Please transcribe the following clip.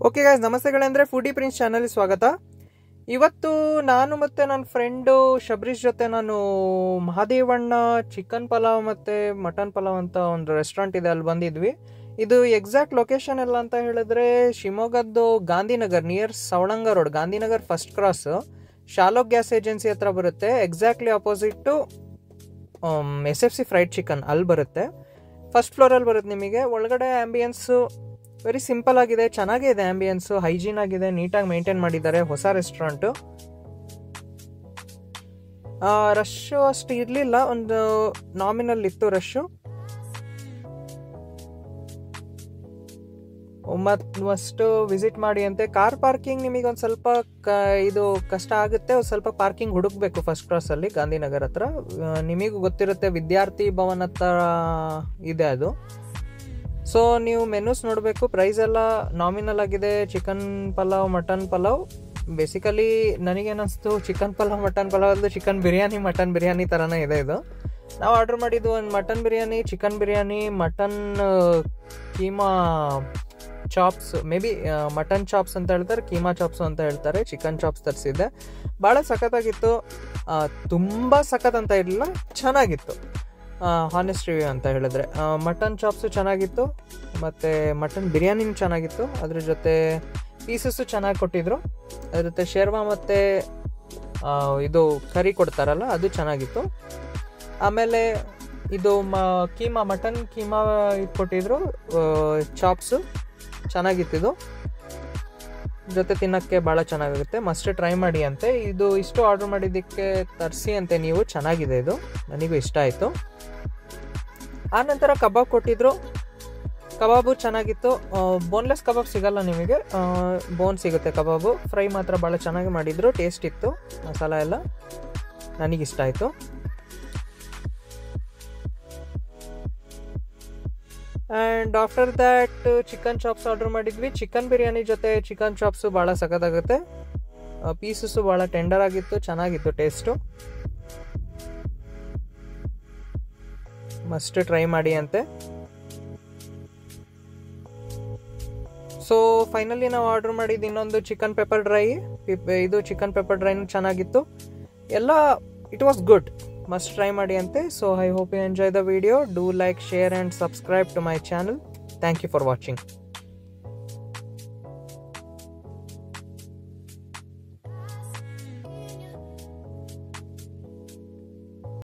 Okay guys, ನಮಸ್ತೆ ಗೆಳೆಯಂದ್ರೆ foodie prince channel ಸ್ವಾಗತ. ಇವತ್ತು ನಾನು ಮತ್ತೆ ನನ್ನ ಫ್ರೆಂಡು ಶಬರೀಶ್ ಜೊತೆ ನಾನು ಮಹಾದೇವಣ್ಣ ಚಿಕನ್ ಪಲಾವ್ ಮತ್ತು ಮಟನ್ ಪಲಾವ್ ಅಂತ ಒಂದು ರೆಸ್ಟೋರೆಂಟ್ ಇದೆ, ಅಲ್ಲಿ ಬಂದಿದ್ವಿ. ಇದು ಎಕ್ಸಾಕ್ಟ್ ಲೊಕೇಶನ್ ಎಲ್ಲ ಅಂತ ಹೇಳಿದ್ರೆ ಶಿವಮೊಗ್ಗದ್ದು Gandhinagar near Savalanga road, Gandhinagar first cross, ಶಾಲೋಕ್ ಗ್ಯಾಸ್ ಏಜೆನ್ಸಿ ಹತ್ರ ಬರುತ್ತೆ. Exactly opposite SFC fried chicken ಅಲ್ಲಿ ಬರುತ್ತೆ. ಫಸ್ಟ್ ಫ್ಲೋರಲ್ಲಿ ಬರುತ್ತೆ ನಿಮಗೆ. ಒಳಗಡೆ ಆ್ಯಂಬಿಯನ್ಸು ವೆರಿ ಸಿಂಪಲ್ ಆಗಿದೆ, ಚೆನ್ನಾಗೇ ಇದೆ. ಆ್ಯಂಬಿಯನ್ಸು ಹೈಜೀನ್ ಆಗಿದೆ, ನೀಟಾಗಿ ಮೇಂಟೈನ್ ಮಾಡಿದ್ದಾರೆ. ಹೊಸ ರೆಸ್ಟೋರೆಂಟು. ರಶ್ಶು ಅಷ್ಟು ಇರಲಿಲ್ಲ, ಒಂದು ನಾಮಿನಲ್ ಇತ್ತು ರಶ್ಶು. ಮತ್ತಷ್ಟು ವಿಸಿಟ್ ಮಾಡಿ ಅಂತೆ. ಕಾರ್ ಪಾರ್ಕಿಂಗ್ ನಿಮಗೆ ಒಂದು ಸ್ವಲ್ಪ ಇದು ಕಷ್ಟ ಆಗುತ್ತೆ, ಒಂದು ಸ್ವಲ್ಪ ಪಾರ್ಕಿಂಗ್ ಹುಡುಕ್ಬೇಕು ಫಸ್ಟ್ ಕ್ರಾಸಲ್ಲಿ ಗಾಂಧಿನಗರ್ ಹತ್ರ. ನಿಮಗೂ ಗೊತ್ತಿರುತ್ತೆ, ವಿದ್ಯಾರ್ಥಿ ಭವನ್ ಹತ್ರ ಇದೆ ಅದು. ಸೊ ನೀವು ಮೆನೂಸ್ ನೋಡಬೇಕು. ಪ್ರೈಸ್ ಎಲ್ಲ ನಾಮಿನಲ್ ಆಗಿದೆ. Chicken pulao, mutton pulao. Basically ನನಗೇನಿಸ್ತು, ಚಿಕನ್ ಪಲಾವ್ ಮಟನ್ ಪಲಾವ್ ಅಲ್ಲದೆ ಚಿಕನ್ ಬಿರಿಯಾನಿ ಮಟನ್ ಬಿರಿಯಾನಿ ಥರನೇ ಇದೆ ಇದು. ನಾವು ಆರ್ಡ್ರ್ ಮಾಡಿದ್ದು ಒಂದು mutton biryani, chicken biryani, mutton keema chops, may be mutton chops ಅಂತ ಹೇಳ್ತಾರೆ, ಕೀಮಾ ಚಾಪ್ಸು ಅಂತ ಹೇಳ್ತಾರೆ. ಚಿಕನ್ ಚಾಪ್ಸ್ ತರಿಸಿದ್ದೆ. ಭಾಳ ಸಖತ್ತಾಗಿತ್ತು. ತುಂಬ ಸಖತ್ ಅಂತ ಇರಲಿಲ್ಲ, ಚೆನ್ನಾಗಿತ್ತು. ಹಾನೆಸ್ಟ್ ರಿವ್ಯೂ ಅಂತ ಹೇಳಿದ್ರೆ ಮಟನ್ ಚಾಪ್ಸು ಚೆನ್ನಾಗಿತ್ತು, ಮತ್ತು ಮಟನ್ ಬಿರಿಯಾನಿನೂ ಚೆನ್ನಾಗಿತ್ತು. ಅದ್ರ ಜೊತೆ ಪೀಸಸ್ಸು ಚೆನ್ನಾಗಿ ಕೊಟ್ಟಿದ್ರು. ಅದ್ರ ಜೊತೆ ಶೇರ್ವಾ ಮತ್ತು ಇದು ಕರಿ ಕೊಡ್ತಾರಲ್ಲ, ಅದು ಚೆನ್ನಾಗಿತ್ತು. ಆಮೇಲೆ ಇದು ಮಟನ್ ಕೀಮಾ ಕೊಟ್ಟಿದ್ರು, ಚಾಪ್ಸು ಚೆನ್ನಾಗಿತ್ತಿದು. ಜೊತೆ ತಿನ್ನೋಕ್ಕೆ ಭಾಳ ಚೆನ್ನಾಗುತ್ತೆ. ಮಸ್ಟ್ ಟ್ರೈ ಮಾಡಿ ಅಂತೆ. ಇದು ಇಷ್ಟು ಆರ್ಡ್ರ್ ಮಾಡಿದ್ದಕ್ಕೆ ತರಿಸಿ ಅಂತೆ ನೀವು. ಚೆನ್ನಾಗಿದೆ ಇದು, ನನಗೂ ಇಷ್ಟ ಆಯಿತು. ಆನಂತರ ಕಬಾಬ್ ಕೊಟ್ಟಿದ್ರು. ಕಬಾಬು ಚೆನ್ನಾಗಿತ್ತು. ಬೋನ್ಲೆಸ್ ಕಬಾಬ್ ಸಿಗಲ್ಲ ನಿಮಗೆ, ಬೋನ್ ಸಿಗುತ್ತೆ ಕಬಾಬು. ಫ್ರೈ ಮಾತ್ರ ಭಾಳ ಚೆನ್ನಾಗಿ ಮಾಡಿದರು, ಟೇಸ್ಟ್ ಇತ್ತು. ಮಸಾಲ ಎಲ್ಲ ನನಗಿಷ್ಟ ಆಯಿತು. And after that chicken chops order ಮಾಡಿದ್ವಿ. ಚಿಕನ್ ಬಿರಿಯಾನಿ ಜೊತೆ ಚಿಕನ್ ಚಾಪ್ಸು ಭಾಳ ಸಖತ್ತಾಗುತ್ತೆ. ಪೀಸಸ್ಸು ಭಾಳ ಟೆಂಡರ್ ಆಗಿತ್ತು, ಚೆನ್ನಾಗಿತ್ತು ಟೇಸ್ಟು. ಮಸ್ಟ್ ಟ್ರೈ ಮಾಡಿ ಅಂತೆ. ಸೊ ಫೈನಲಿ ನಾವು ಆರ್ಡರ್ ಮಾಡಿದ್ದು ಇನ್ನೊಂದು ಚಿಕನ್ ಪೆಪ್ಪರ್ ಡ್ರೈ. ಇದು ಚಿಕನ್ ಪೆಪ್ಪರ್ ಡ್ರೈನು ಚೆನ್ನಾಗಿತ್ತು. ಎಲ್ಲ it was good. Must try ಮಾಡಿ ಅಂತೆ. So I hope you enjoy the video. Do like, share and subscribe to my channel. Thank you for watching.